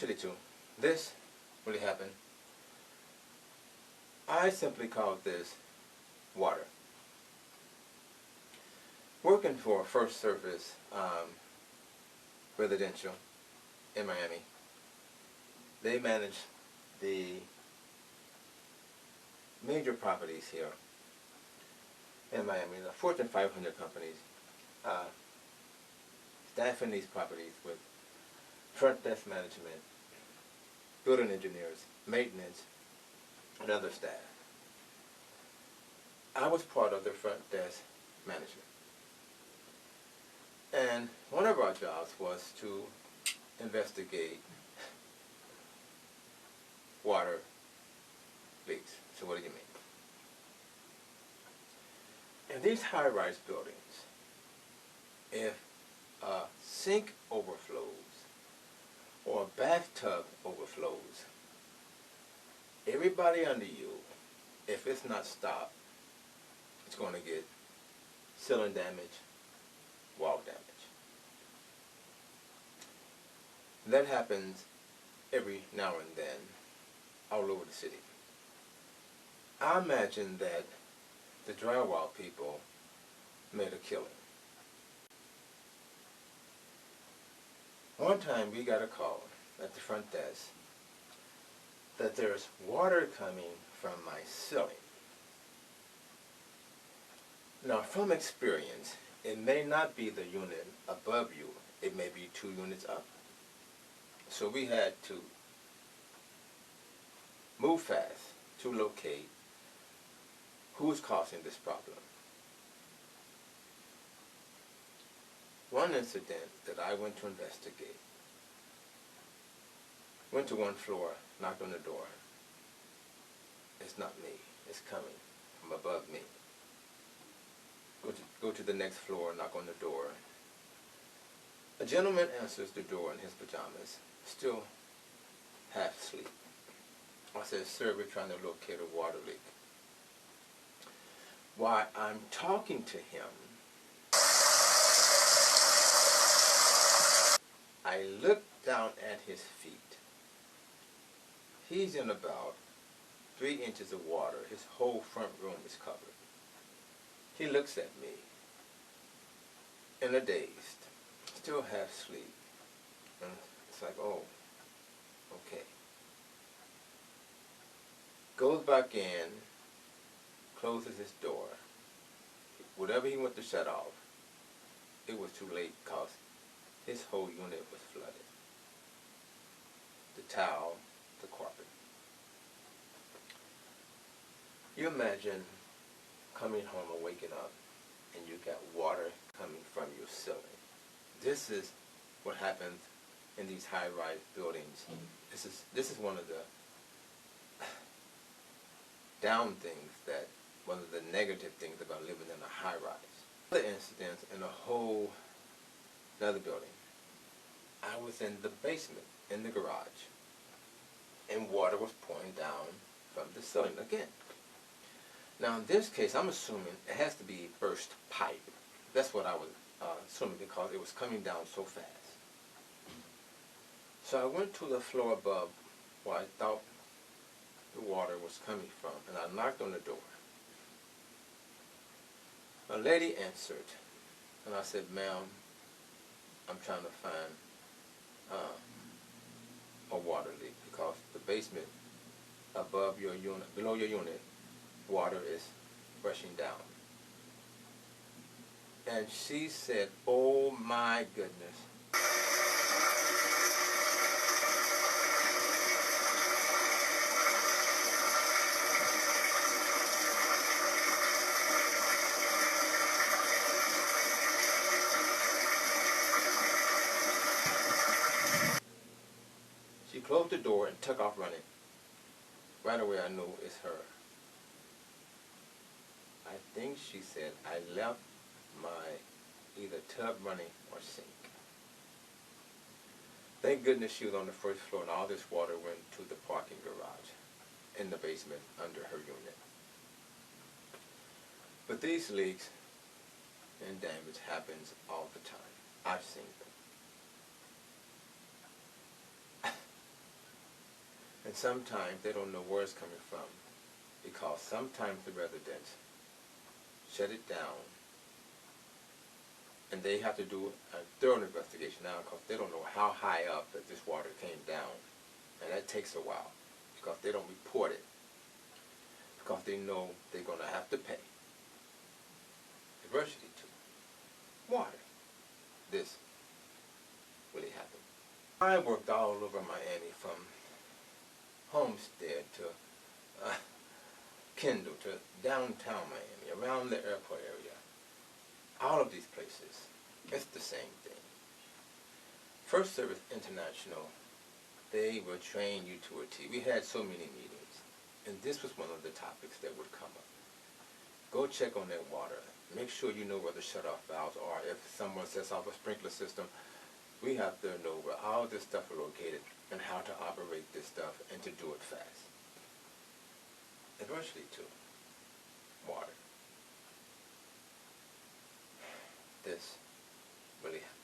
Actually, too, this really happened. I simply called this water. Working for First Service Residential in Miami, they manage the major properties here in Miami, the Fortune 500 companies, staffing these properties with front desk management, building engineers, maintenance, and other staff. I was part of the front desk management. And one of our jobs was to investigate water leaks. So what do you mean? In these high-rise buildings, if a sink overflows or a bathtub overflows, everybody under you, if it's not stopped, it's going to get ceiling damage, wall damage. That happens every now and then all over the city. I imagine that the drywall people made a killing. One time we got a call at the front desk that there's water coming from my ceiling. Now, from experience, it may not be the unit above you. It may be 2 units up. So we had to move fast to locate who's causing this problem. One incident that I went to investigate, went to one floor, knocked on the door. It's not me. It's coming from above me. Go to the next floor, knock on the door. A gentleman answers the door in his pajamas, still half asleep. I said, "Sir, we're trying to locate a water leak." While I'm talking to him, I look down at his feet. He's in about 3 inches of water. His whole front room is covered. He looks at me in a daze, still half asleep. And it's like, oh, okay. Goes back in, closes his door. Whatever he went to shut off, it was too late because his whole unit was flooded. The towel, the carpet. You imagine coming home and waking up and you got water coming from your ceiling. This is what happens in these high-rise buildings. This is one of the down things, that one of the negative things about living in a high-rise. Other incidents in another building. I was in the basement, in the garage, and water was pouring down from the ceiling again. Now in this case, I'm assuming it has to be burst pipe. That's what I was assuming, because it was coming down so fast. So I went to the floor above where I thought the water was coming from, and I knocked on the door. A lady answered, and I said, "Ma'am, I'm trying to find a water leak, because the basement above your unit, below your unit, water is rushing down." And she said, "Oh my goodness." She closed the door and took off running. Right away I knew it's her. I think she said, "I left my either tub running or sink." Thank goodness she was on the first floor and all this water went to the parking garage in the basement under her unit. But these leaks and damage happens all the time. I've seen them. And sometimes they don't know where it's coming from, because sometimes the residents shut it down and they have to do a thorough investigation now, because they don't know how high up that this water came down. And that takes a while, because they don't report it, because they know they're going to have to pay adversity to water. This really happened. I worked all over Miami, from Homestead to Kendall to downtown Miami, around the airport area. All of these places, it's the same thing. First Service International, they will train you to a T. We had so many meetings, and this was one of the topics that would come up. Go check on that water. Make sure you know where the shut-off valves are. If someone sets off a sprinkler system, we have to know where all this stuff is located and how to operate this stuff and to do it fast. Adversity to water. This really happened.